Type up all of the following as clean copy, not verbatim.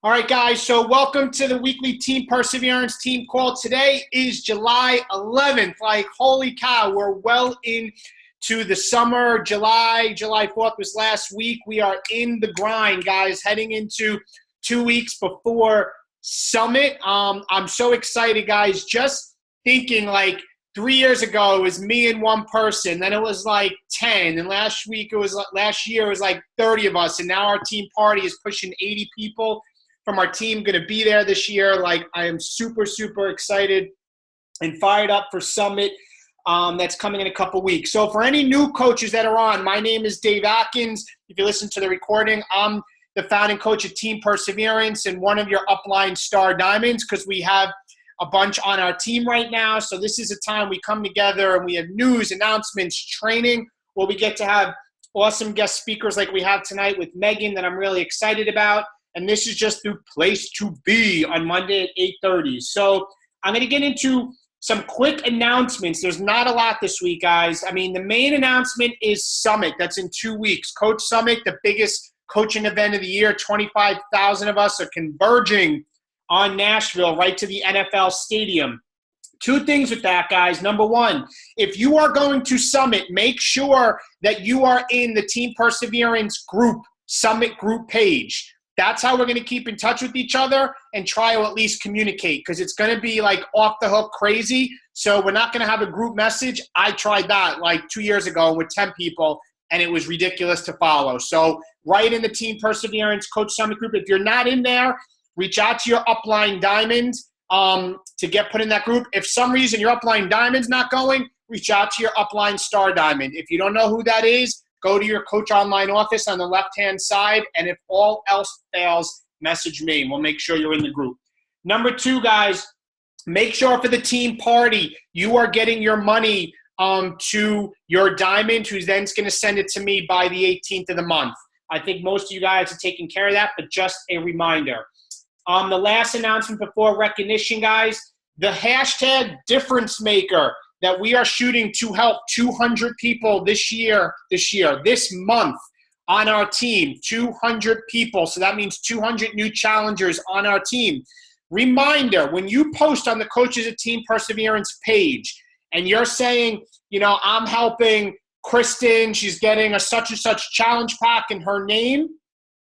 All right, guys, so welcome to the weekly Team Perseverance team call. Today is July 11th. Like, holy cow, we're well into the summer. July 4th was last week. We are in the grind, guys, heading into 2 weeks before Summit. I'm so excited, guys. Just thinking, like, 3 years ago, it was me and one person. Then it was like 10. And last year, it was like 30 of us. And now our team party is pushing 80 people from our team going to be there this year. Like, I am super, super excited and fired up for Summit that's coming in a couple weeks. So for any new coaches that are on, my name is Dave Atkins. If you listen to the recording, I'm the founding coach of Team Perseverance and one of your upline star diamonds, because we have a bunch on our team right now. So this is a time we come together and we have news, announcements, training, where we get to have awesome guest speakers like we have tonight with Megan that I'm really excited about. And this is just the place to be on Monday at 8:30. So I'm going to get into some quick announcements. There's not a lot this week, guys. I mean, the main announcement is Summit. That's in 2 weeks. Coach Summit, the biggest coaching event of the year. 25,000 of us are converging on Nashville right to the NFL stadium. Two things with that, guys. Number one, if you are going to Summit, make sure that you are in the Team Perseverance group, Summit group page. That's how we're going to keep in touch with each other and try to at least communicate, because it's going to be like off the hook crazy. So we're not going to have a group message. I tried that like 2 years ago with 10 people, and it was ridiculous to follow. So right in the Team Perseverance Coach Summit group. If you're not in there, reach out to your upline diamonds to get put in that group. If some reason your upline diamond's not going, reach out to your upline star diamond. If you don't know who that is, go to your coach online office on the left-hand side, and if all else fails, message me, and we'll make sure you're in the group. Number two, guys, make sure for the team party, you are getting your money to your diamond, who's then going to send it to me by the 18th of the month. I think most of you guys are taking care of that, but just a reminder. The last announcement before recognition, guys, the hashtag difference maker that we are shooting to help 200 people this month on our team, 200 people. So that means 200 new challengers on our team. Reminder, when you post on the Coaches of Team Perseverance page and you're saying, you know, I'm helping Kristen, she's getting a such and such challenge pack in her name,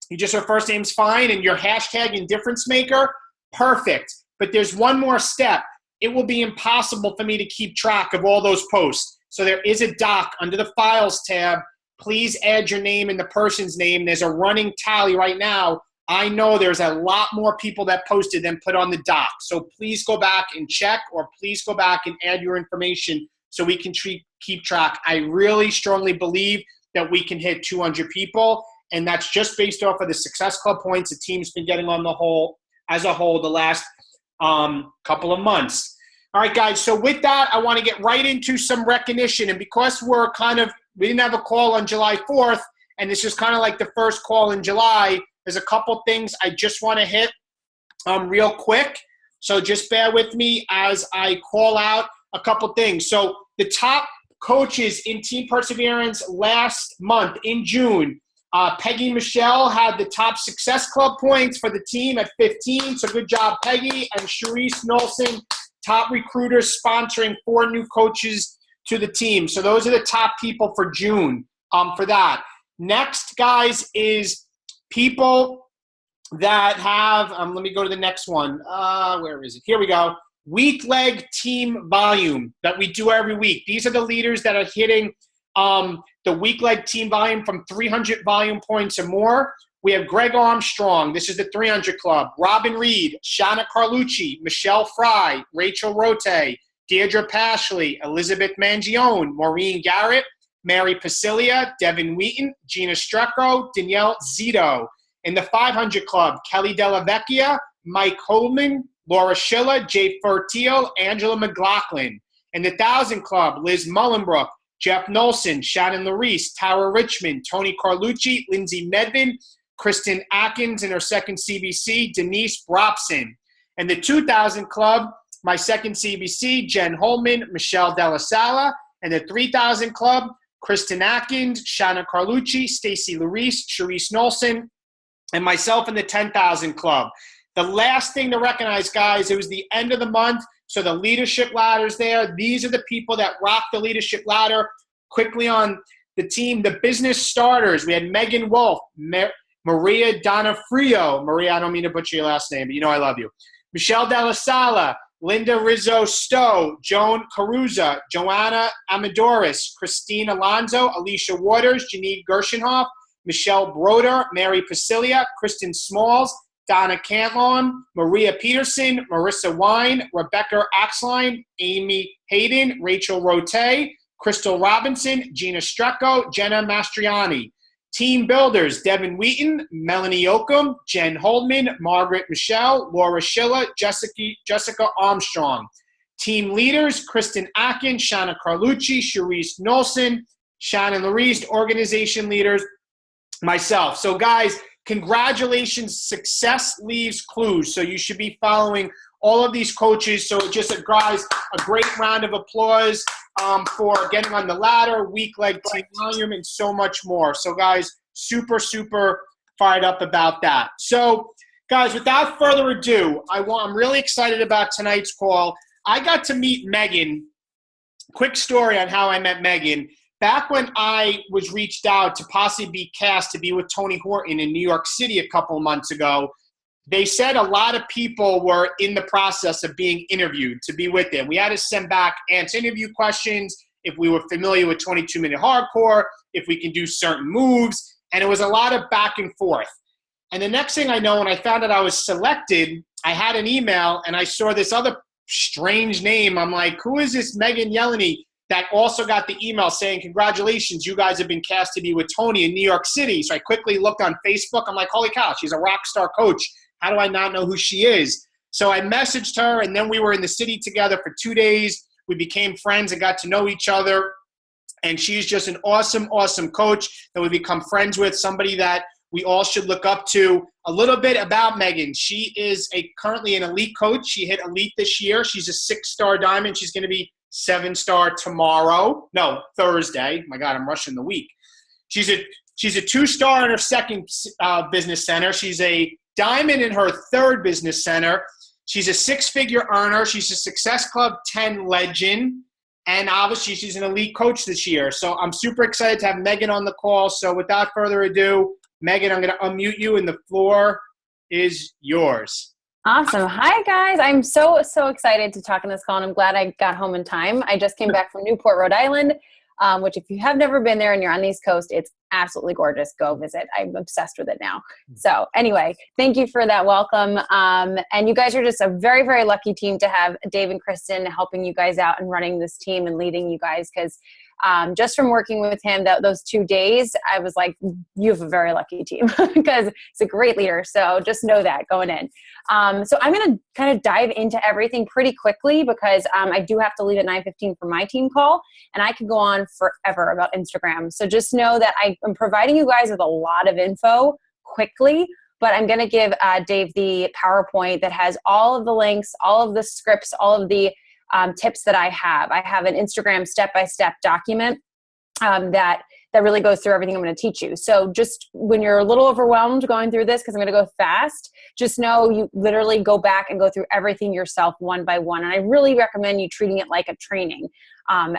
her first name's fine, and your hashtag and difference maker, perfect. But there's one more step. It will be impossible for me to keep track of all those posts. So there is a doc under the Files tab. Please add your name and the person's name. There's a running tally right now. I know there's a lot more people that posted than put on the doc. So please go back and check, or please go back and add your information so we can keep track. I really strongly believe that we can hit 200 people, and that's just based off of the Success Club points the team's been getting on the whole, as a whole, the last couple of months. All right, guys, so with that, I want to get right into some recognition. And because we didn't have a call on July 4th, and this is kind of like the first call in July, there's a couple things I just want to hit real quick. So just bear with me as I call out a couple things. So the top coaches in Team Perseverance last month in June, Peggy Michelle had the top Success Club points for the team at 15. So good job, Peggy. And Sharice Nolson, top recruiters, sponsoring 4 new coaches to the team. So those are the top people for June for that. Next, guys, is people that have, let me go to the next one. Where is it? Here we go. Weak leg team volume that we do every week. These are the leaders that are hitting the weak leg team volume from 300 volume points or more. We have Greg Armstrong. This is the 300 Club. Robin Reed, Shauna Carlucci, Michelle Fry, Rachel Rote, Deirdre Pashley, Elizabeth Mangione, Maureen Garrett, Mary Pasilia, Devin Wheaton, Gina Strecco, Danielle Zito. In the 500 Club, Kelly Della Vecchia, Mike Holman, Laura Schiller, Jay Fertiel, Angela McLaughlin. In the 1,000 Club, Liz Mullenbrook, Jeff Nolson, Shannon Larice, Tara Richmond, Tony Carlucci, Lindsay Medvin, Kristen Atkins in her second CBC, Denise Bropson. In the 2,000 Club, my second CBC, Jen Holman, Michelle Della Sala. In the 3,000 Club, Kristen Atkins, Shanna Carlucci, Stacy Larice, Sharice Nolson. and myself in the 10,000 club. The last thing to recognize, guys, it was the end of the month, so the leadership ladder's there. These are the people that rock the leadership ladder. Quickly on the team, the business starters, we had Megan Wolf, Maria Donofrio. Maria, I don't mean to butcher your last name, but you know I love you. Michelle Della Sala, Linda Rizzo-Stowe, Joan Caruza, Joanna Amadoris, Christine Alonso, Alicia Waters, Janine Gershenhoff, Michelle Broder, Mary Pasilia, Kristen Smalls, Donna Cantlon, Maria Peterson, Marissa Wine, Rebecca Axline, Amy Hayden, Rachel Rote, Crystal Robinson, Gina Strecco, Jenna Mastriani. Team builders, Devin Wheaton, Melanie Yoakum, Jen Holdman, Margaret Michelle, Laura Schiller, Jessica Armstrong. Team leaders, Kristen Akin, Shanna Carlucci, Sharice Nolson, Shannon Larice. Organization leaders, myself. So guys, congratulations. Success leaves clues. So you should be following all of these coaches. So just, guys, a great round of applause for getting on the ladder, weak leg team volume, and so much more. So guys, super, super fired up about that. So guys, without further ado, I'm really excited about tonight's call. I got to meet Megan. Quick story on how I met Megan. Back when I was reached out to possibly be cast to be with Tony Horton in New York City a couple of months ago, they said a lot of people were in the process of being interviewed to be with them. We had to send back interview questions, if we were familiar with 22-minute hardcore, if we can do certain moves, and it was a lot of back and forth. And the next thing I know, when I found out I was selected, I had an email, and I saw this other strange name. I'm like, who is this Megan Yeleny that also got the email saying, congratulations, you guys have been cast to be with Tony in New York City. So I quickly looked on Facebook. I'm like, holy cow, she's a rock star coach. How do I not know who she is? So I messaged her, and then we were in the city together for 2 days. We became friends and got to know each other. And she's just an awesome, awesome coach that we become friends with, somebody that we all should look up to. A little bit about Megan. She is currently an elite coach. She hit elite this year. She's a 6-star diamond. She's going to be 7-star tomorrow. No, Thursday. My God, I'm rushing the week. She's a 2-star in her second business center. She's a diamond in her third business center. She's a 6-figure earner. She's a Success Club 10 legend. And obviously, she's an elite coach this year. So I'm super excited to have Megan on the call. So without further ado, Megan, I'm going to unmute you, and the floor is yours. Awesome. Hi, guys. I'm so excited to talk on this call, and I'm glad I got home in time. I just came back from Newport, Rhode Island, which if you have never been there and you're on the East Coast, it's absolutely gorgeous. Go visit. I'm obsessed with it now. So anyway, thank you for that welcome. And you guys are just a very, very lucky team to have Dave and Kristen helping you guys out and running this team and leading you guys, because just from working with him those 2 days, I was like, you have a very lucky team because it's a great leader. So just know that going in. So I'm going to kind of dive into everything pretty quickly because I do have to leave at 9:15 for my team call, and I could go on forever about Instagram. So just know that I am providing you guys with a lot of info quickly, but I'm going to give Dave the PowerPoint that has all of the links, all of the scripts, all of the tips that I have. I have an Instagram step-by-step document that really goes through everything I'm going to teach you. So just when you're a little overwhelmed going through this, because I'm going to go fast, just know you literally go back and go through everything yourself one by one. And I really recommend you treating it like a training. And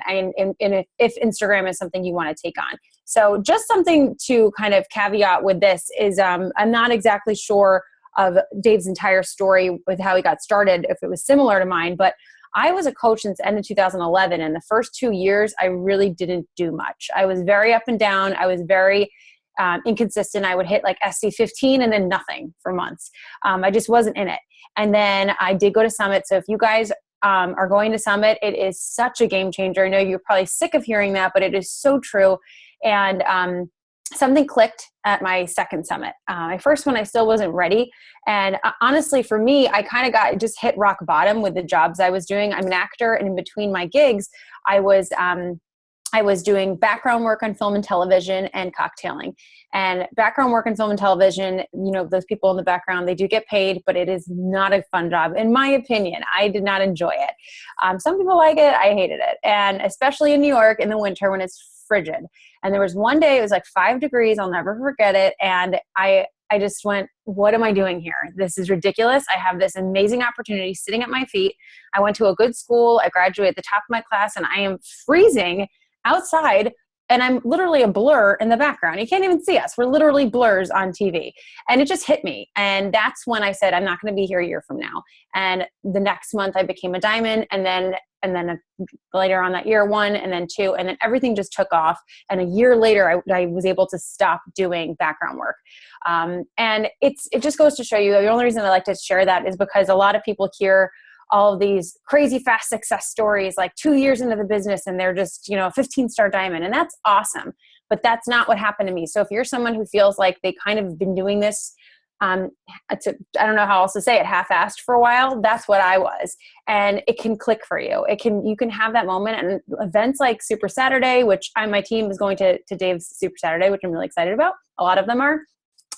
if Instagram is something you want to take on. So just something to kind of caveat with this is I'm not exactly sure of Dave's entire story with how he got started, if it was similar to mine, but I was a coach since the end of 2011, and the first 2 years, I really didn't do much. I was very up and down. I was very inconsistent. I would hit like SC15 and then nothing for months. I just wasn't in it. And then I did go to Summit. So if you guys are going to Summit, it is such a game changer. I know you're probably sick of hearing that, but it is so true. And something clicked at my second Summit. My first one, I still wasn't ready. And honestly, for me, I kind of just hit rock bottom with the jobs I was doing. I'm an actor, and in between my gigs, I was doing background work on film and television and cocktailing. And background work on film and television, you know, those people in the background, they do get paid, but it is not a fun job. In my opinion, I did not enjoy it. Some people like it. I hated it. And especially in New York in the winter when it's frigid. And there was one day, it was like 5 degrees. I'll never forget it. And I I just went, what am I doing here? This is ridiculous. I have this amazing opportunity sitting at my feet. I went to a good school. I graduated at the top of my class, and I am freezing outside, and I'm literally a blur in the background. You can't even see us. We're literally blurs on TV. And it just hit me. And that's when I said, I'm not going to be here a year from now. And the next month I became a diamond. And then later on that year, 1, and then 2, and then everything just took off. And a year later, I was able to stop doing background work. And it just goes to show you, the only reason I like to share that is because a lot of people hear all of these crazy fast success stories, like 2 years into the business and they're just, 15-star diamond. And that's awesome. But that's not what happened to me. So if you're someone who feels like they kind of been doing this, I don't know how else to say it, half-assed for a while, that's what I was. And it can click for you. You can have that moment, and events like Super Saturday, which my team is going to Dave's Super Saturday, which I'm really excited about. A lot of them are.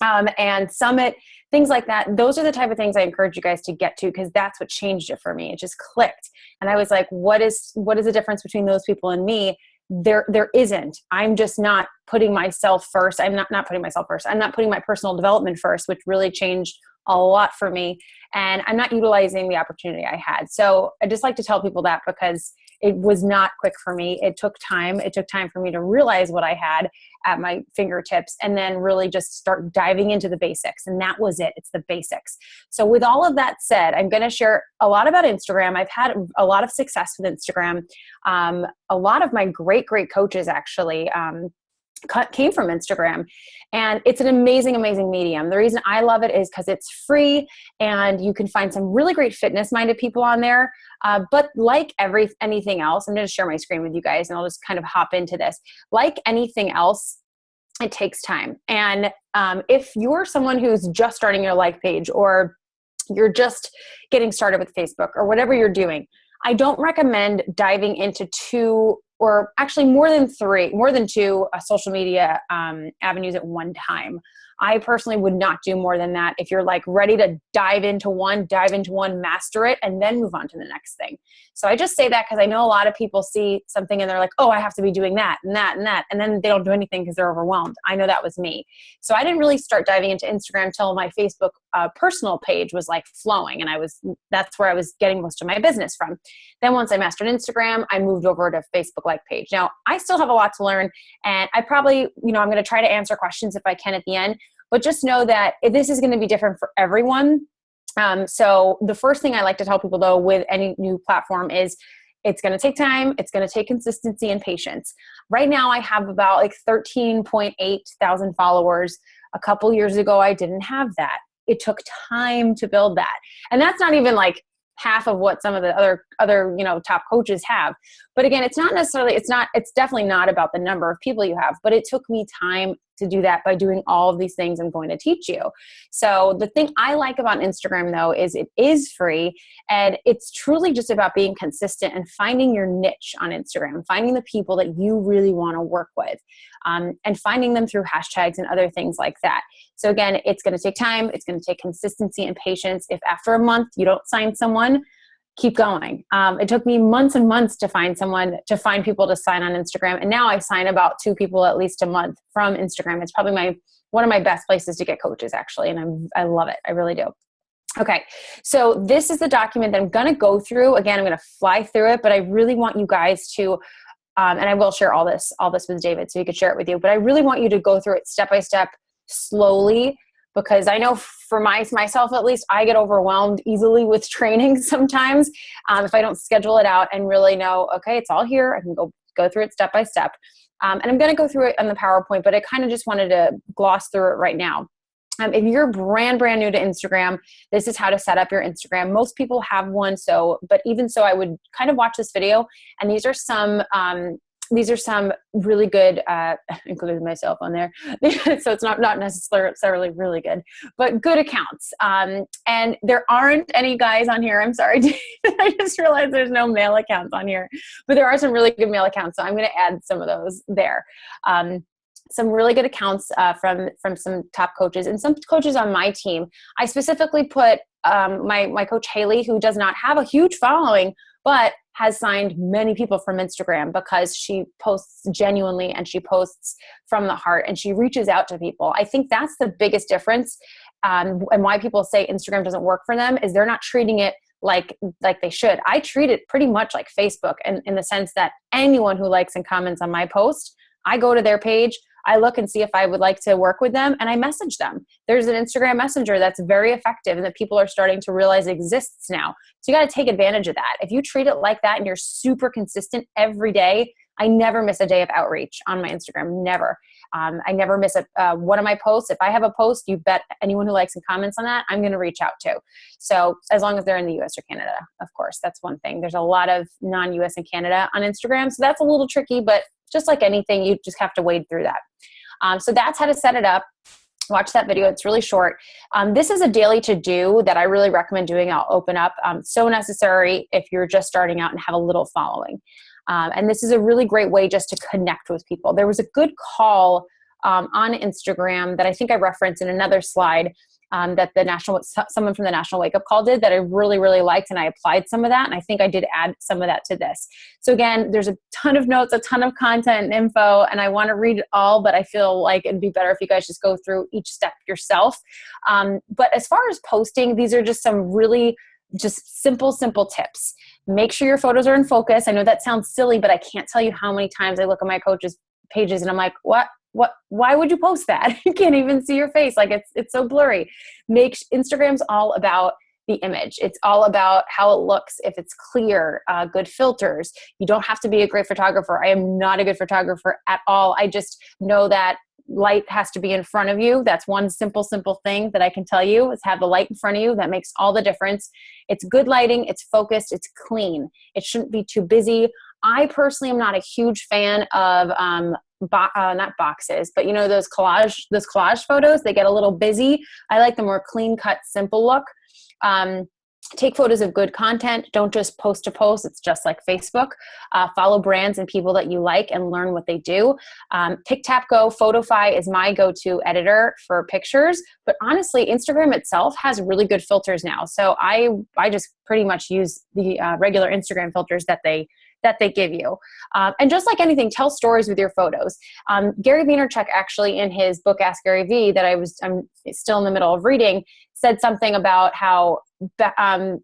And Summit, things like that. Those are the type of things I encourage you guys to get to, because that's what changed it for me. It just clicked. And I was like, what is the difference between those people and me? There isn't. I'm just not putting myself first. I'm not putting myself first. I'm not putting my personal development first, which really changed a lot for me. And I'm not utilizing the opportunity I had. So I just like to tell people that, because it was not quick for me. It took time. It took time for me to realize what I had at my fingertips, and then really just start diving into the basics. And that was it. It's the basics. So with all of that said, I'm going to share a lot about Instagram. I've had a lot of success with Instagram. A lot of my great coaches actually came from Instagram, and it's an amazing, amazing medium. The reason I love it is because it's free, and you can find some really great fitness-minded people on there. But like anything else, I'm going to share my screen with you guys, and I'll just kind of hop into this. Like anything else, it takes time. And if you're someone who's just starting your like page, or you're just getting started with Facebook, or whatever you're doing, I don't recommend diving into 2, or actually more than 2 social media avenues at one time. I personally would not do more than that. If you're like ready to dive into one, master it, and then move on to the next thing. So I just say that because I know a lot of people see something and they're like, oh, I have to be doing that and that and that. And then they don't do anything because they're overwhelmed. I know that was me. So I didn't really start diving into Instagram until my Facebook personal page was like flowing. And that's where I was getting most of my business from. Then once I mastered Instagram, I moved over to Facebook like page. Now I still have a lot to learn, and I probably, I'm going to try to answer questions if I can at the end. But just know that this is going to be different for everyone. So the first thing I like to tell people, though, with any new platform is it's going to take time. It's going to take consistency and patience. Right now, I have about like 13.8 thousand followers. A couple years ago, I didn't have that. It took time to build that. And that's not even like half of what some of the other top coaches have. But again, it's definitely not about the number of people you have, but it took me time to do that by doing all of these things I'm going to teach you. So the thing I like about Instagram, though, is it is free, and it's truly just about being consistent and finding your niche on Instagram, finding the people that you really want to work with, and finding them through hashtags and other things like that. So again, it's going to take time. It's going to take consistency and patience. If after a month you don't sign someone, keep going. It took me months and months to find people to sign on Instagram. And now I sign about 2 people at least a month from Instagram. It's probably one of my best places to get coaches, actually. And I love it. I really do. Okay. So this is the document that I'm going to go through. Again, I'm going to fly through it, but I really want you guys to, and I will share all this with David so he could share it with you, but I really want you to go through it step by step, slowly, because I know for myself, at least, I get overwhelmed easily with training sometimes if I don't schedule it out and really know, okay, it's all here. I can go through it step by step. And I'm going to go through it on the PowerPoint, but I kind of just wanted to gloss through it right now. If you're brand new to Instagram, this is how to set up your Instagram. Most people have one, but even so, I would kind of watch this video, and these are some really good, including myself on there. So it's not necessarily really good, but good accounts. And there aren't any guys on here. I'm sorry. I just realized there's no male accounts on here, but there are some really good male accounts. So I'm going to add some of those there. Some really good accounts from some top coaches and some coaches on my team. I specifically put my coach Haley, who does not have a huge following, but has signed many people from Instagram because she posts genuinely and she posts from the heart and she reaches out to people. I think that's the biggest difference, and why people say Instagram doesn't work for them is they're not treating it like they should. I treat it pretty much like Facebook in the sense that anyone who likes and comments on my post, I go to their page, I look and see if I would like to work with them, and I message them. There's an Instagram Messenger that's very effective and that people are starting to realize exists now. So you got to take advantage of that. If you treat it like that and you're super consistent every day, I never miss a day of outreach on my Instagram. Never. I never miss one of my posts. If I have a post, you bet anyone who likes and comments on that, I'm going to reach out to. So as long as they're in the US or Canada, of course, that's one thing. There's a lot of non-US and Canada on Instagram. So that's a little tricky, but just like anything, you just have to wade through that. So that's how to set it up. Watch that video. It's really short. This is a daily to-do that I really recommend doing. I'll open up. So necessary if you're just starting out and have a little following. And this is a really great way just to connect with people. There was a good call on Instagram that I think I referenced in another slide that someone from the National Wake Up Call did that I really, really liked, and I applied some of that, and I think I did add some of that to this. So again, there's a ton of notes, a ton of content and info, and I want to read it all, but I feel like it'd be better if you guys just go through each step yourself. But as far as posting, these are just some really just simple tips. Make sure your photos are in focus. I know that sounds silly, but I can't tell you how many times I look at my coaches' pages and I'm like, why would you post that? You can't even see your face. Like it's so blurry. Instagram's all about the image. It's all about how it looks. If it's clear, good filters. You don't have to be a great photographer. I am not a good photographer at all. I just know that light has to be in front of you. That's one simple thing that I can tell you is have the light in front of you. That makes all the difference. It's good lighting. It's focused. It's clean. It shouldn't be too busy. I personally am not a huge fan of, not boxes, but those collage photos, they get a little busy. I like the more clean cut, simple look. Take photos of good content. Don't just post to post. It's just like Facebook. Follow brands and people that you like and learn what they do. Pick, Tap, Go. Photofy is my go-to editor for pictures. But honestly, Instagram itself has really good filters now. So I just pretty much use the regular Instagram filters that they give you. And just like anything, tell stories with your photos. Gary Vaynerchuk actually in his book, Ask Gary V, that I'm still in the middle of reading, said something about how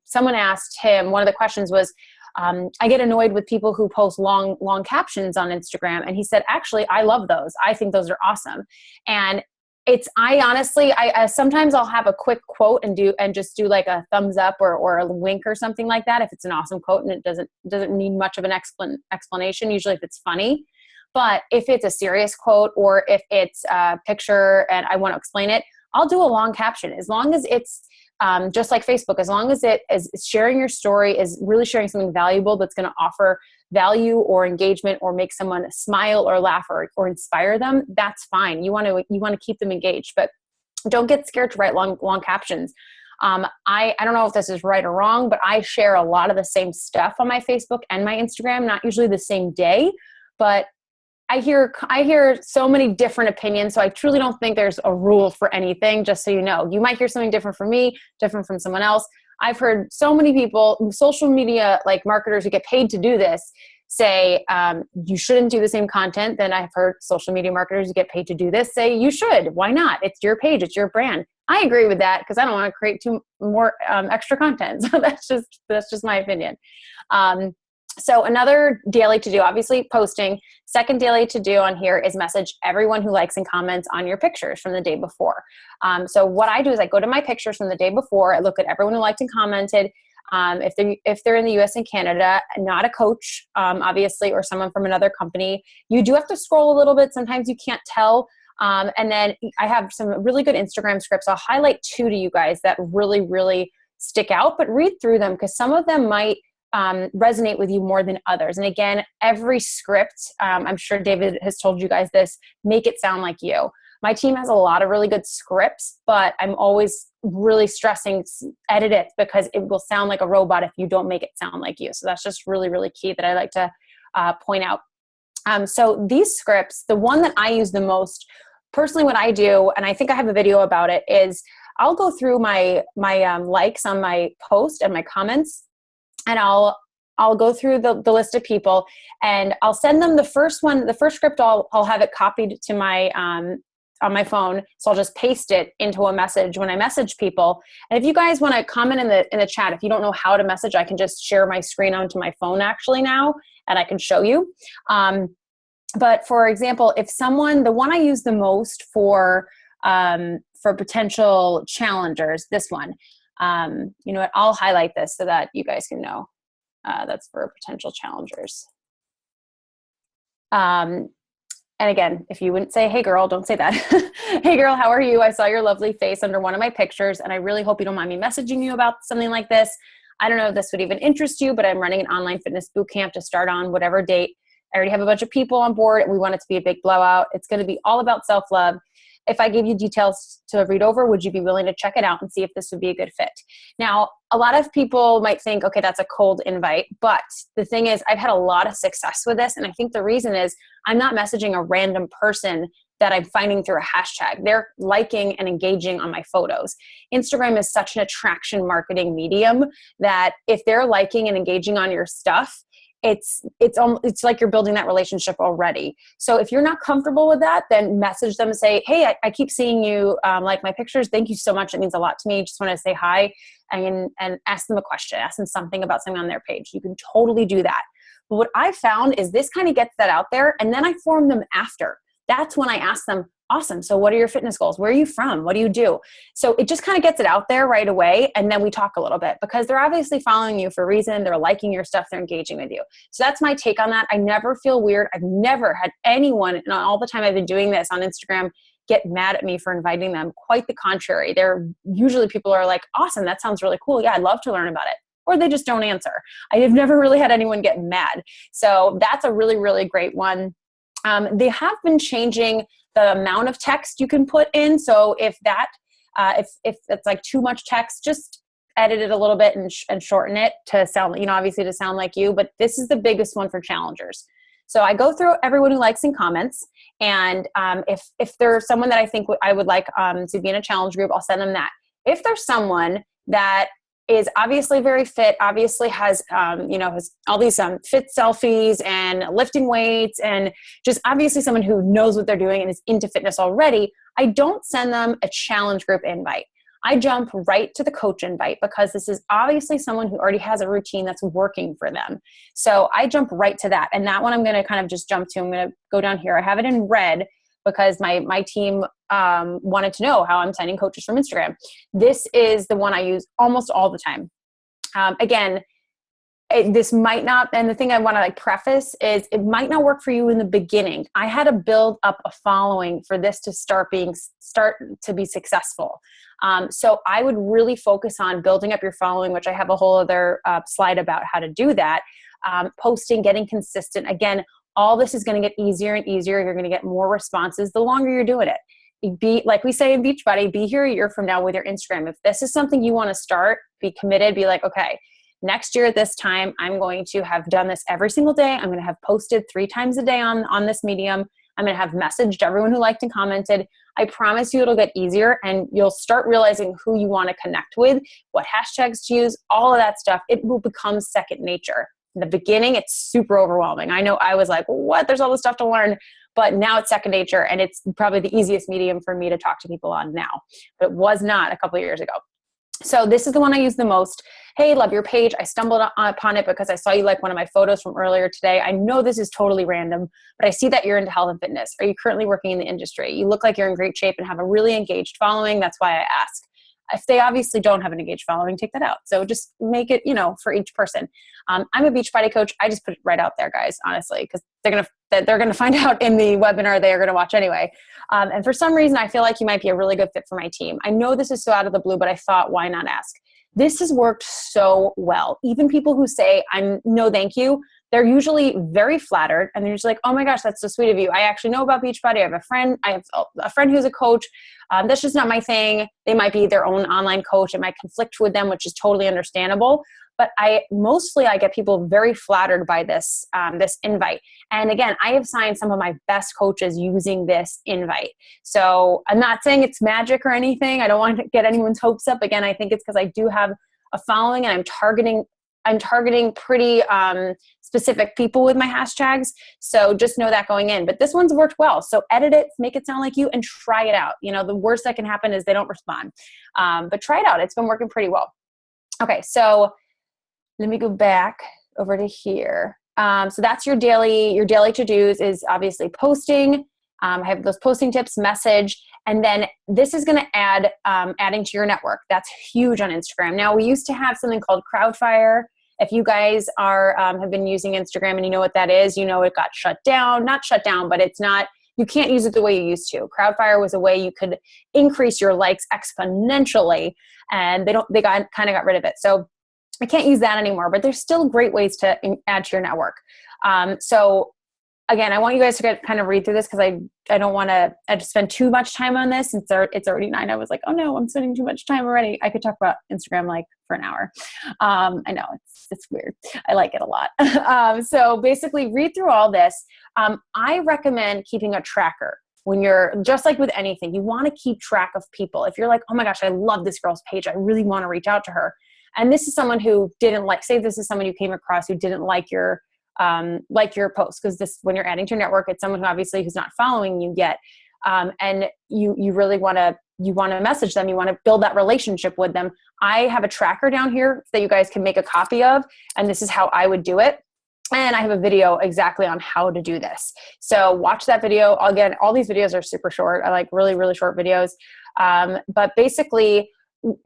someone asked him, one of the questions was, I get annoyed with people who post long captions on Instagram. And he said, actually, I love those. I think those are awesome. And I honestly, sometimes I'll have a quick quote and just do like a thumbs up or a wink or something like that if it's an awesome quote and it doesn't need much of an explanation, usually if it's funny. But if it's a serious quote or if it's a picture and I want to explain it, I'll do a long caption as long as it's just like Facebook, as long as it is sharing your story, is really sharing something valuable that's going to offer value or engagement or make someone smile or laugh or inspire them, that's fine. You want to keep them engaged, but don't get scared to write long captions. I don't know if this is right or wrong, but I share a lot of the same stuff on my Facebook and my Instagram, not usually the same day, but I hear so many different opinions. So I truly don't think there's a rule for anything, just so you know. You might hear something different from me, different from someone else. I've heard so many people, social media, like marketers who get paid to do this, say you shouldn't do the same content. Then I've heard social media marketers who get paid to do this say you should. Why not? It's your page. It's your brand. I agree with that because I don't want to create more extra content. So that's just my opinion. So another daily to do, obviously posting. Second daily to do on here is message everyone who likes and comments on your pictures from the day before. So what I do is I go to my pictures from the day before. I look at everyone who liked and commented. If they're in the US and Canada, not a coach, obviously, or someone from another company, you do have to scroll a little bit. Sometimes you can't tell. And then I have some really good Instagram scripts. I'll highlight 2 to you guys that really, really stick out, but read through them because some of them might resonate with you more than others. And again, every script, I'm sure David has told you guys this, make it sound like you. My team has a lot of really good scripts, but I'm always really stressing edit it because it will sound like a robot if you don't make it sound like you. So that's just really, really key that I like to point out. So these scripts, the one that I use the most, personally what I do, and I think I have a video about it, is I'll go through my likes on my post and my comments, and I'll I'll go through the list of people, and I'll send them the first one. The first script, I'll have it copied to my on my phone. So I'll just paste it into a message when I message people. And if you guys want to comment in the chat, if you don't know how to message, I can just share my screen onto my phone actually now, and I can show you. But for example, if someone, the one I use the most for potential challengers, this one, you know what, I'll highlight this so that you guys can know. That's for potential challengers. And again, if you wouldn't say, hey girl, don't say that. Hey girl, how are you? I saw your lovely face under one of my pictures, and I really hope you don't mind me messaging you about something like this. I don't know if this would even interest you, but I'm running an online fitness boot camp to start on whatever date. I already have a bunch of people on board, and we want it to be a big blowout. It's going to be all about self-love. If I gave you details to read over, would you be willing to check it out and see if this would be a good fit? Now, a lot of people might think, okay, that's a cold invite. But the thing is, I've had a lot of success with this. And I think the reason is I'm not messaging a random person that I'm finding through a hashtag. They're liking and engaging on my photos. Instagram is such an attraction marketing medium that if they're liking and engaging on your stuff, it's like you're building that relationship already. So if you're not comfortable with that, then message them and say, hey, I keep seeing you like my pictures. Thank you so much. It means a lot to me. Just want to say hi and ask them a question, ask them something about something on their page. You can totally do that. But what I found is this kind of gets that out there, and then I form them after. That's when I ask them, awesome, so what are your fitness goals? Where are you from? What do you do? So it just kind of gets it out there right away, and then we talk a little bit because they're obviously following you for a reason. They're liking your stuff. They're engaging with you. So that's my take on that. I never feel weird. I've never had anyone, and all the time I've been doing this on Instagram, get mad at me for inviting them. Quite the contrary. They're usually people are like, awesome, that sounds really cool. Yeah, I'd love to learn about it. Or they just don't answer. I have never really had anyone get mad. So that's a really, really great one. They have been changing the amount of text you can put in. So if it's like too much text, just edit it a little bit and shorten it to sound, obviously to sound like you. But this is the biggest one for challengers. So I go through everyone who likes and comments. And if there's someone that I think I would like to be in a challenge group, I'll send them that. If there's someone that is obviously very fit, obviously has, has all these fit selfies and lifting weights, and just obviously someone who knows what they're doing and is into fitness already, I don't send them a challenge group invite. I jump right to the coach invite because this is obviously someone who already has a routine that's working for them. So I jump right to that. And that one I'm going to kind of just jump to. I'm going to go down here. I have it in red because my team wanted to know how I'm sending coaches from Instagram. This is the one I use almost all the time. Again, this might not, and the thing I want to preface is it might not work for you in the beginning. I had to build up a following for this to start to be successful. So I would really focus on building up your following, which I have a whole other slide about how to do that. Posting, getting consistent. Again, all this is going to get easier and easier. You're going to get more responses the longer you're doing it. Be like we say in Beachbody, be here a year from now with your Instagram. If this is something you want to start, be committed, be like, okay, next year at this time, I'm going to have done this every single day. I'm going to have posted 3 times a day on this medium. I'm going to have messaged everyone who liked and commented. I promise you it'll get easier, and you'll start realizing who you want to connect with, what hashtags to use, all of that stuff. It will become second nature. In the beginning, it's super overwhelming. I know I was like, what? There's all this stuff to learn. But now it's second nature, and it's probably the easiest medium for me to talk to people on now. But it was not a couple of years ago. So this is the one I use the most. Hey, love your page. I stumbled upon it because I saw you like one of my photos from earlier today. I know this is totally random, but I see that you're into health and fitness. Are you currently working in the industry? You look like you're in great shape and have a really engaged following. That's why I ask. If they obviously don't have an engaged following, take that out. So just make it, for each person. I'm a Beachbody coach. I just put it right out there, guys, honestly, because they're gonna find out in the webinar they are gonna watch anyway. And for some reason, I feel like you might be a really good fit for my team. I know this is so out of the blue, but I thought, why not ask? This has worked so well. Even people who say, no, thank you, they're usually very flattered, and they're just like, oh my gosh, that's so sweet of you. I actually know about Beachbody. I have a friend who's a coach. That's just not my thing. They might be their own online coach. It might conflict with them, which is totally understandable. But I get people very flattered by this invite. And again, I have signed some of my best coaches using this invite. So I'm not saying it's magic or anything. I don't want to get anyone's hopes up. Again, I think it's because I do have a following, and I'm targeting I'm targeting pretty specific people with my hashtags. So just know that going in. But this one's worked well. So edit it, make it sound like you, and try it out. The worst that can happen is they don't respond. But try it out. It's been working pretty well. Okay, so let me go back over to here. So that's your daily to-dos is obviously posting. I have those posting tips, message, and then this is going to add adding to your network. That's huge on Instagram. Now, we used to have something called Crowdfire. If you guys have been using Instagram and you know what that is, it got shut down. Not shut down, but it's not. You can't use it the way you used to. Crowdfire was a way you could increase your likes exponentially, and they kind of got rid of it. So I can't use that anymore, but there's still great ways to add to your network. So again, I want you guys to kind of read through this because I don't want to spend too much time on this. It's already 9. I was like, oh no, I'm spending too much time already. I could talk about Instagram like for an hour. I know it's weird. I like it a lot. So basically read through all this. I recommend keeping a tracker. When you're just like with anything, you want to keep track of people. If you're like, oh my gosh, I love this girl's page. I really want to reach out to her. And this is someone who didn't say this is someone you came across who didn't like your post, because this, when you're adding to your network, it's someone who obviously who's not following you yet. And you really want to message them. You want to build that relationship with them. I have a tracker down here that you guys can make a copy of. And this is how I would do it. And I have a video exactly on how to do this. So watch that video. Again, all these videos are super short. I like really, really short videos. But basically,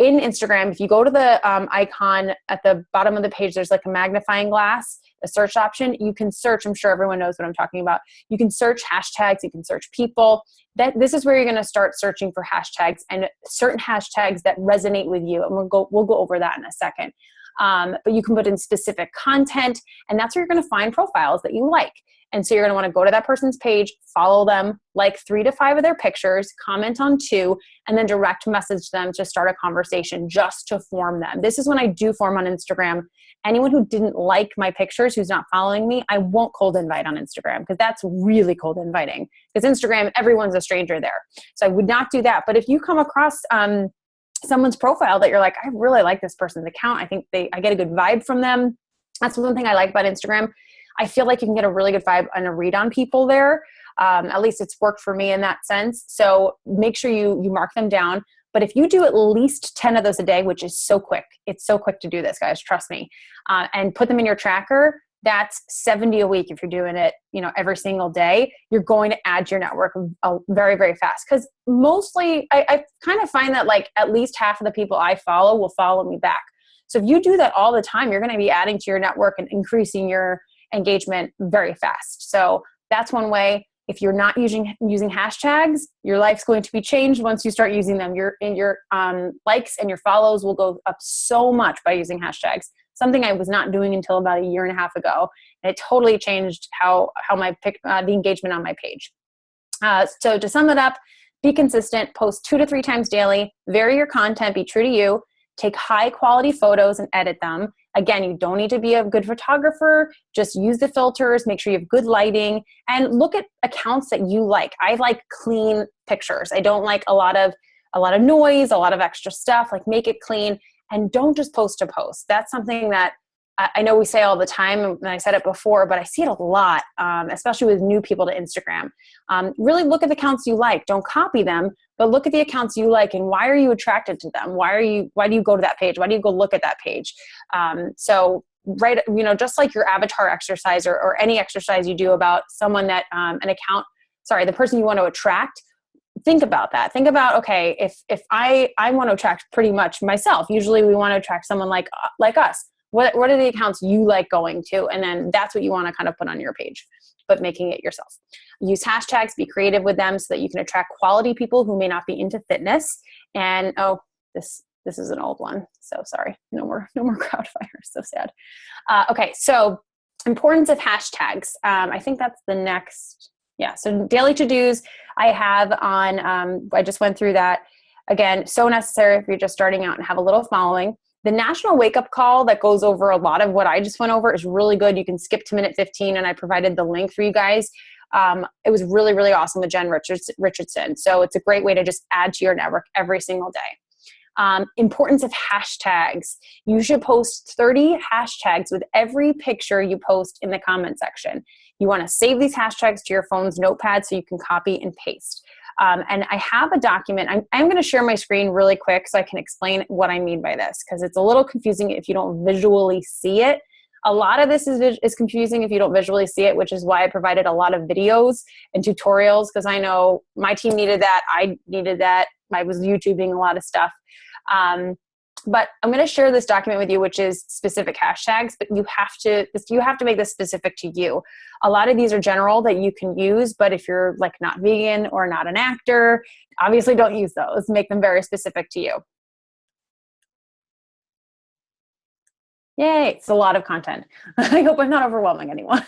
in Instagram, if you go to the icon at the bottom of the page, there's like a magnifying glass, a search option. You can search. I'm sure everyone knows what I'm talking about. You can search hashtags. You can search people. This is where you're going to start searching for hashtags and certain hashtags that resonate with you. And we'll go over that in a second. But you can put in specific content, and that's where you're going to find profiles that you like. And so you're going to want to go to that person's page, follow them, like 3 to 5 of their pictures, comment on 2, and then direct message them to start a conversation just to form them. This is when I do form on Instagram. Anyone who didn't like my pictures, who's not following me, I won't cold invite on Instagram because that's really cold inviting. Because Instagram, everyone's a stranger there. So I would not do that. But if you come across someone's profile that you're like, I really like this person's account, I get a good vibe from them. That's one thing I like about Instagram. I feel like you can get a really good vibe and a read on people there. At least it's worked for me in that sense. So make sure you mark them down. But if you do at least 10 of those a day, which is so quick, it's so quick to do this, guys, trust me, and put them in your tracker, that's 70 a week. If you're doing it, every single day, you're going to add to your network very, very fast. Because mostly I kind of find that like at least half of the people I follow will follow me back. So if you do that all the time, you're going to be adding to your network and increasing your engagement very fast. So that's one way. If you're not using hashtags, your life's going to be changed once you start using them. Your likes and your follows will go up so much by using hashtags. Something I was not doing until about 1.5 years ago. And it totally changed how the engagement on my page. So to sum it up, be consistent, post 2 to 3 times daily, vary your content, be true to you, take high quality photos and edit them. Again, you don't need to be a good photographer. Just use the filters, make sure you have good lighting, and look at accounts that you like. I like clean pictures. I don't like a lot of noise, a lot of extra stuff. Like, make it clean, and don't just post to post. That's something that I know we say all the time, and I said it before, but I see it a lot, especially with new people to Instagram. Really look at the accounts you like. Don't copy them, but look at the accounts you like, and why are you attracted to them? Why do you go to that page? Why do you go look at that page? So just like your avatar exercise or any exercise you do about someone that the person you want to attract, think about that. Think about, okay, if I want to attract pretty much myself, usually we want to attract someone like us. What are the accounts you like going to? And then that's what you want to kind of put on your page, but making it yourself. Use hashtags, be creative with them so that you can attract quality people who may not be into fitness. And this is an old one. So sorry. No more Crowdfire. So sad. Okay. So importance of hashtags. I think that's the next. Yeah. So daily to-dos I have on, I just went through that. Again, so necessary if you're just starting out and have a little following. The national wake-up call that goes over a lot of what I just went over is really good. You can skip to minute 15, and I provided the link for you guys. It was really, really awesome with Jen Richardson. So it's a great way to just add to your network every single day. Importance of hashtags. You should post 30 hashtags with every picture you post in the comment section. You want to save these hashtags to your phone's notepad so you can copy and paste. And I have a document. I'm going to share my screen really quick so I can explain what I mean by this, because it's a little confusing if you don't visually see it. A lot of this is confusing if you don't visually see it, which is why I provided a lot of videos and tutorials, because I know my team needed that. I needed that. I was YouTubing a lot of stuff. But I'm going to share this document with you, which is specific hashtags, but you have to make this specific to you. A lot of these are general that you can use, but if you're like not vegan or not an actor, obviously don't use those. Make them very specific to you. Yay, it's a lot of content. I hope I'm not overwhelming anyone.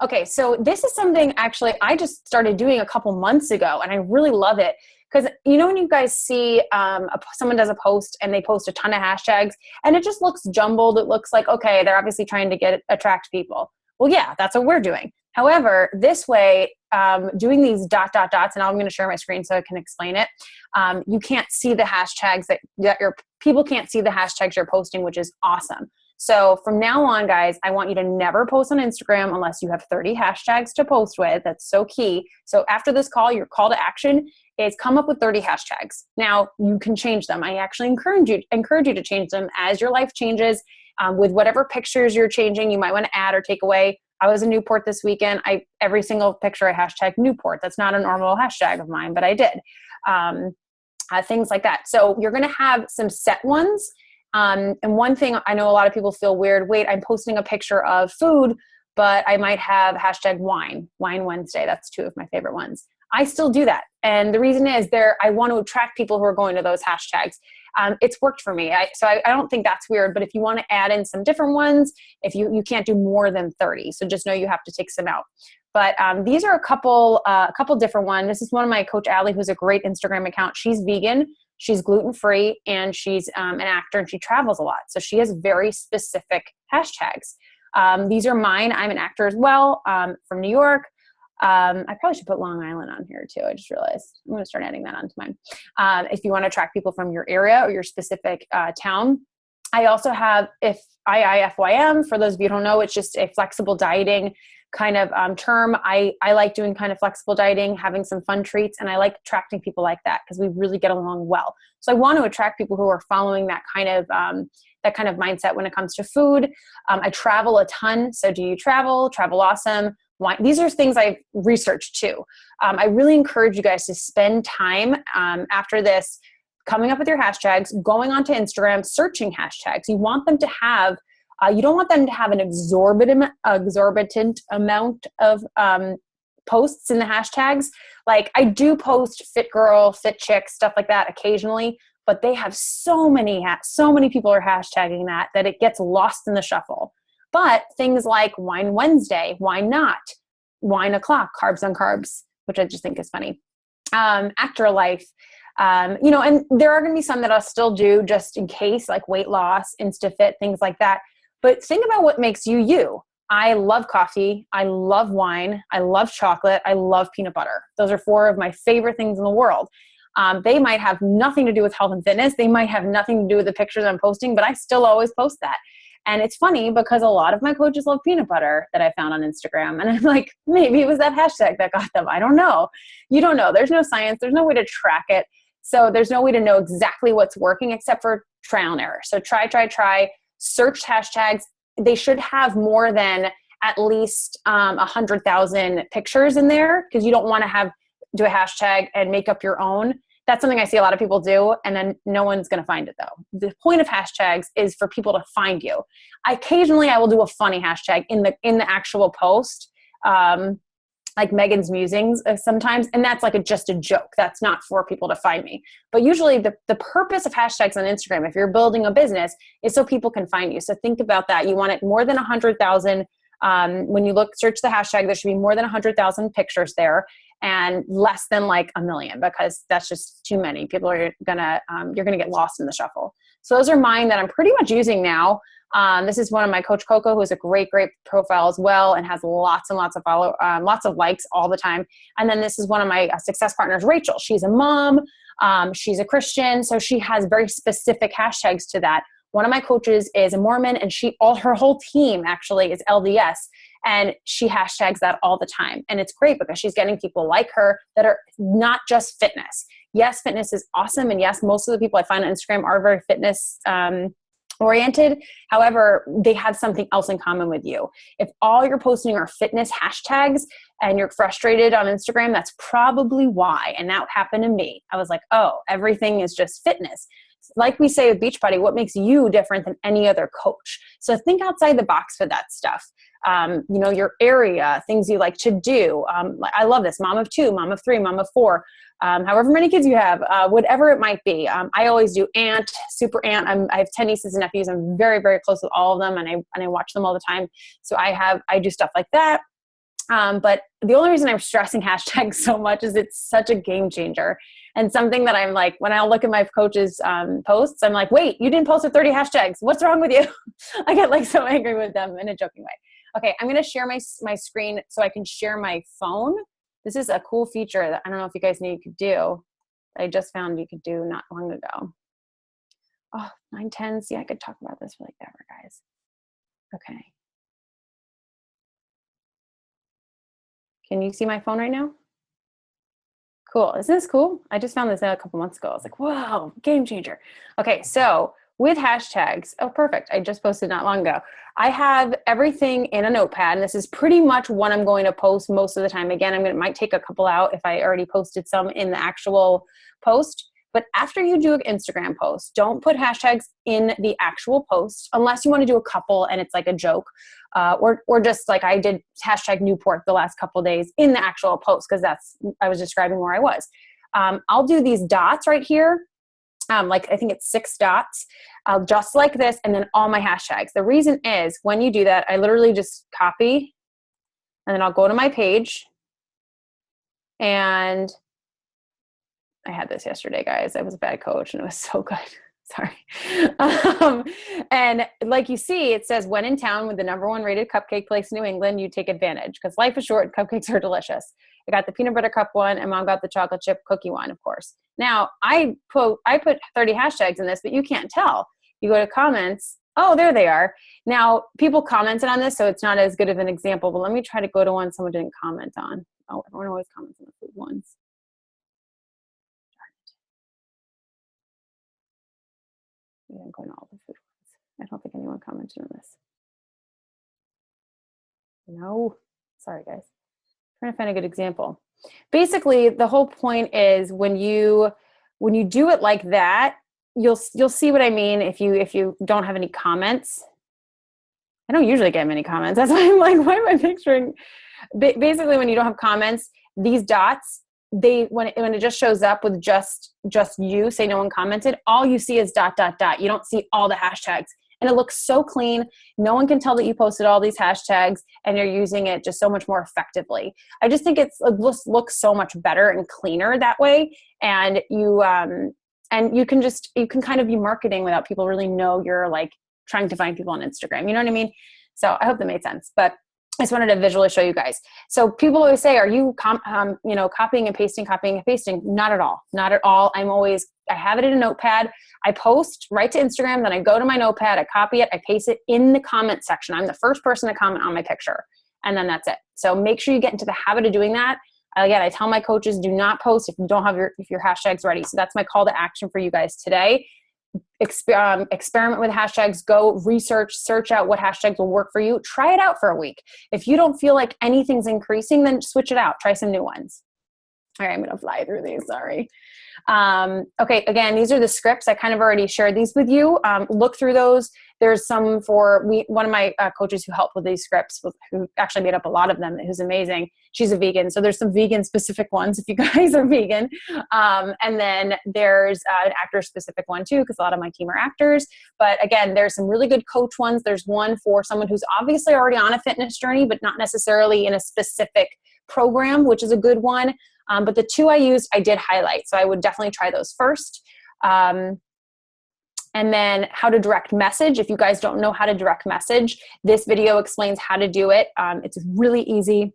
Okay, so this is something actually I just started doing a couple months ago, and I really love it. Because when you guys see someone does a post and they post a ton of hashtags and it just looks jumbled, it looks like, okay, they're obviously trying to attract people. Well, yeah, that's what we're doing. However, this way, doing these dots, and I'm going to share my screen so I can explain it. You can't see the hashtags that your people can't see the hashtags you're posting, which is awesome. So from now on, guys, I want you to never post on Instagram unless you have 30 hashtags to post with. That's so key. So after this call, your call to action is come up with 30 hashtags. Now you can change them. I actually encourage you to change them as your life changes. With whatever pictures you're changing, you might want to add or take away. I was in Newport this weekend. Every single picture I hashtag Newport. That's not a normal hashtag of mine, but I did. Things like that. So you're going to have some set ones. And one thing I know a lot of people feel weird. Wait, I'm posting a picture of food, but I might have hashtag wine Wednesday. That's two of my favorite ones. I still do that. And the reason is I want to attract people who are going to those hashtags. It's worked for me. So I don't think that's weird, but if you want to add in some different ones, if you can't do more than 30. So just know you have to take some out. But these are a couple different ones. This is one of my Coach Allie, who's a great Instagram account. She's vegan, she's gluten-free, and she's an actor, and she travels a lot. So she has very specific hashtags. These are mine. I'm an actor as well, from New York. I probably should put Long Island on here too. I just realized I'm going to start adding that onto mine. If you want to attract people from your area or your specific town. I also have IIFYM. For those of you who don't know, it's just a flexible dieting kind of term. I like doing kind of flexible dieting, having some fun treats, and I like attracting people like that because we really get along well. So I want to attract people who are following that kind of mindset when it comes to food. I travel a ton. So do you travel? Travel awesome. Wine. These are things I've researched too. I really encourage you guys to spend time after this coming up with your hashtags, going onto Instagram, searching hashtags. You want them to have, you don't want them to have an exorbitant amount of posts in the hashtags. Like I do post fit girl, fit chick, stuff like that occasionally, but they have so many people are hashtagging that it gets lost in the shuffle. But things like Wine Wednesday, why not? Wine o'clock, carbs on carbs, which I just think is funny. Actor life, and there are going to be some that I'll still do just in case, like weight loss, InstaFit, things like that. But think about what makes you you. I love coffee. I love wine. I love chocolate. I love peanut butter. Those are four of my favorite things in the world. They might have nothing to do with health and fitness. They might have nothing to do with the pictures I'm posting, but I still always post that. And it's funny because a lot of my coaches love peanut butter that I found on Instagram. And I'm like, maybe it was that hashtag that got them. I don't know. You don't know. There's no science. There's no way to track it. So there's no way to know exactly what's working except for trial and error. So try, search hashtags. They should have more than at least 100,000 pictures in there because you don't want to do a hashtag and make up your own. That's something I see a lot of people do, and then no one's going to find it though. The point of hashtags is for people to find you. Occasionally I will do a funny hashtag in the actual post, like Megan's Musings sometimes, and that's like just a joke. That's not for people to find me. But usually the purpose of hashtags on Instagram, if you're building a business, is so people can find you. So think about that. You want it more than 100,000. When you search the hashtag, there should be more than 100,000 pictures there. And less than like 1 million because that's just too many. People are you're gonna get lost in the shuffle. So those are mine that I'm pretty much using now. This is one of my Coach Coco, who has a great profile as well and has lots and lots of lots of likes all the time. And then this is one of my success partners, Rachel. She's a mom. She's a Christian, so she has very specific hashtags to that. One of my coaches is a Mormon, and her whole team actually is LDS, and she hashtags that all the time. And it's great because she's getting people like her that are not just fitness. Yes, fitness is awesome. And yes, most of the people I find on Instagram are very fitness oriented. However, they have something else in common with you. If all you're posting are fitness hashtags and you're frustrated on Instagram, that's probably why. And that happened to me. I was like, oh, everything is just fitness. Like we say with Beachbody, what makes you different than any other coach? So think outside the box for that stuff. Your area, things you like to do. I love this. Mom of 2, mom of 3, mom of 4. However many kids you have, whatever it might be. I always do aunt, super aunt. I have 10 nieces and nephews. I'm very, very close with all of them, and I watch them all the time. So I do stuff like that. But the only reason I'm stressing hashtags so much is it's such a game changer. And something that I'm like, when I look at my coach's posts, I'm like, wait, you didn't post with 30 hashtags. What's wrong with you? I get like so angry with them in a joking way. Okay, I'm going to share my screen so I can share my phone. This is a cool feature that I don't know if you guys knew you could do. I just found you could do not long ago. Oh, 9:10. See, I could talk about this for like ever, guys. Okay. Can you see my phone right now? Cool. Isn't this cool? I just found this out a couple months ago. I was like, wow, game changer. Okay, so with hashtags, oh, perfect. I just posted not long ago. I have everything in a notepad, and this is pretty much what I'm going to post most of the time. Again, might take a couple out if I already posted some in the actual post. But after you do an Instagram post, don't put hashtags in the actual post unless you want to do a couple and it's like a joke. Or just like I did hashtag Newport the last couple of days in the actual post because I was describing where I was. I'll do these dots right here. Like I think it's 6 dots, just like this, and then all my hashtags. The reason is when you do that, I literally just copy, and then I'll go to my page, and I had this yesterday, guys. I was a bad coach, and it was so good. Sorry. And like you see, it says, when in town with the #1 rated cupcake place in New England, you take advantage because life is short and cupcakes are delicious. I got the peanut butter cup one, and mom got the chocolate chip cookie one, of course. Now, I put 30 hashtags in this, but you can't tell. You go to comments. Oh, there they are. Now, people commented on this, so it's not as good of an example, but let me try to go to one someone didn't comment on. Oh, everyone always comments on the food ones. Yeah, I'm going to all the food ones. I don't think anyone commented on this. No. Sorry, guys. Trying to find a good example. Basically, the whole point is when you do it like that, you'll see what I mean if you don't have any comments. I don't usually get many comments. That's why I'm like, why am I picturing? Basically, when you don't have comments, these dots, when it just shows up with just you, say no one commented, all you see is ... You don't see all the hashtags. And it looks so clean. No one can tell that you posted all these hashtags and you're using it just so much more effectively. I just think it looks so much better and cleaner that way. And you can kind of be marketing without people really know you're like trying to find people on Instagram. You know what I mean? So I hope that made sense. But I just wanted to visually show you guys. So people always say, are you copying and pasting? Not at all. Not at all. I have it in a notepad. I post right to Instagram. Then I go to my notepad. I copy it. I paste it in the comment section. I'm the first person to comment on my picture. And then that's it. So make sure you get into the habit of doing that. Again, I tell my coaches, do not post if you don't have your hashtags ready. So that's my call to action for you guys today. Experiment with hashtags. Go search out what hashtags will work for you. Try it out for a week. If you don't feel like anything's increasing, then switch it out. Try some new ones. All right, I'm going to fly through these. Sorry. Okay, again, these are the scripts. I kind of already shared these with you. Look through those. There's some one of my coaches who helped with these scripts, who actually made up a lot of them, who's amazing. She's a vegan. So there's some vegan specific ones if you guys are vegan. And then there's an actor specific one too, because a lot of my team are actors. But again, there's some really good coach ones. There's one for someone who's obviously already on a fitness journey, but not necessarily in a specific program, which is a good one. But the 2 I used, I did highlight. So I would definitely try those first. And then how to direct message. If you guys don't know how to direct message, this video explains how to do it. It's really easy.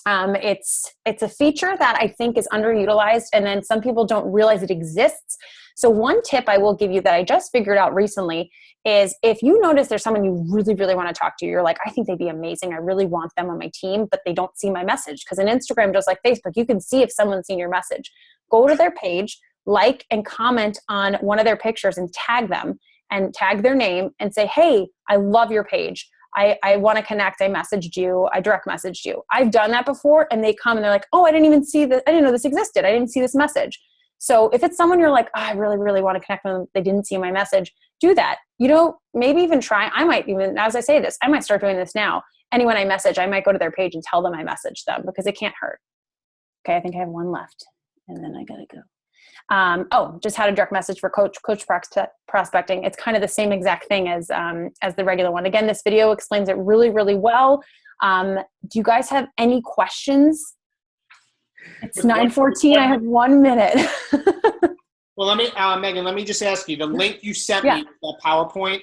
It's a feature that I think is underutilized, and then some people don't realize it exists. So one tip I will give you that I just figured out recently is if you notice there's someone you really, really want to talk to, you're like, I think they'd be amazing. I really want them on my team, but they don't see my message. Because in Instagram, just like Facebook, you can see if someone's seen your message. Go to their page, like and comment on one of their pictures and tag them and tag their name and say, hey, I love your page. I want to connect. I messaged you. I direct messaged you. I've done that before, and they come and they're like, oh, I didn't even see that. I didn't know this existed. I didn't see this message. So if it's someone you're like, oh, I really, really want to connect with them, they didn't see my message, do that. Maybe even try. I might even, as I say this, I might start doing this now. Anyone I message, I might go to their page and tell them I messaged them because it can't hurt. Okay, I think I have one left, and then I gotta go. Just how to direct message for coach prospecting. It's kind of the same exact thing as the regular one. Again, this video explains it really, really well. Do you guys have any questions? It's 9:14. I have 1 minute. Well, let me, Megan, let me just ask you, the link you sent me, that PowerPoint.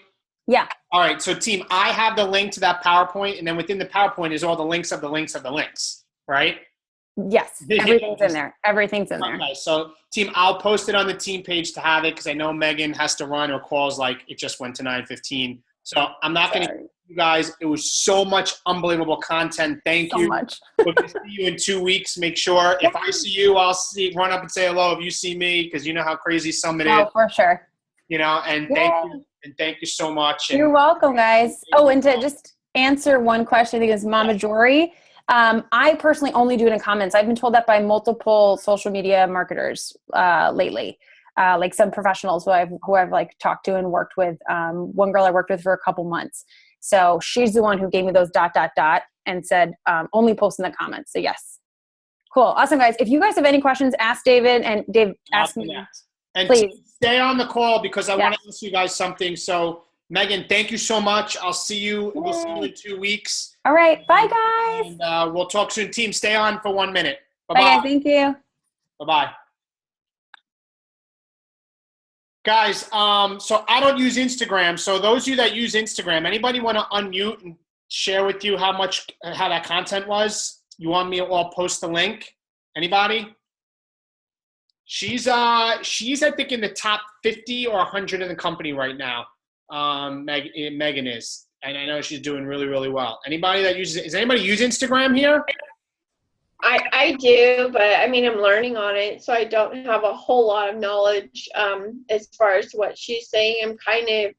Yeah. All right. So team, I have the link to that PowerPoint, and then within the PowerPoint is all the links of the links of the links, right? Yes, everything's in there. Everything's in there. Okay, so team, I'll post it on the team page to have it because I know Megan has to run or calls like it just went to 9:15. So I'm not going to you guys. It was so much unbelievable content. Thank you. So much. We'll see you in 2 weeks. Make sure if I see you, I'll run up and say hello. If you see me, because you know how crazy Summit is. Oh, for sure. And thank you so much. You're welcome, guys. Oh, and to just answer one question, I think is Mama Jory. I personally only do it in comments. I've been told that by multiple social media marketers lately, like some professionals who I've like talked to and worked with. One girl I worked with for a couple months. So she's the one who gave me those ... and said only post in the comments. So yes. Cool. Awesome, guys. If you guys have any questions, ask David, and Dave, ask me. And please stay on the call because I want to ask you guys something. So Megan, thank you so much. We'll see you in 2 weeks. All right. Bye, guys. And we'll talk soon. Team, stay on for 1 minute. Bye-bye. Bye, guys. Thank you. Bye-bye. Guys, so I don't use Instagram. So those of you that use Instagram, anybody want to unmute and share with you how that content was? You want me to all post the link? Anybody? She's I think in the top 50 or 100 in the company right now. Megan is, and I know she's doing really, really well. Anybody that does anybody use Instagram here? I do, but I mean, I'm learning on it, so I don't have a whole lot of knowledge as far as what she's saying. I'm kind of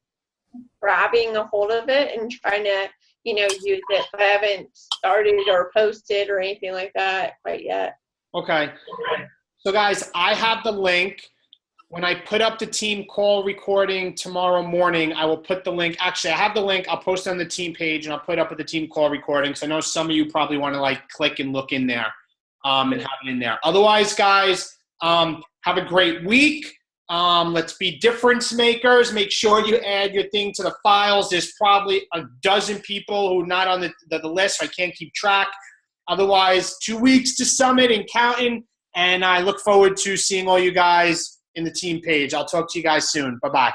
grabbing a hold of it and trying to, use it. I haven't started or posted or anything like that quite yet. Okay. So guys, I have the link. When I put up the team call recording tomorrow morning, I will put the link. Actually, I have the link. I'll post it on the team page, and I'll put up with the team call recording. So I know some of you probably want to click and look in there and have it in there. Otherwise, guys, have a great week. Let's be difference makers. Make sure you add your thing to the files. There's probably a dozen people who are not on the list. So I can't keep track. Otherwise, 2 weeks to Summit and counting. And I look forward to seeing all you guys in the team page. I'll talk to you guys soon. Bye-bye.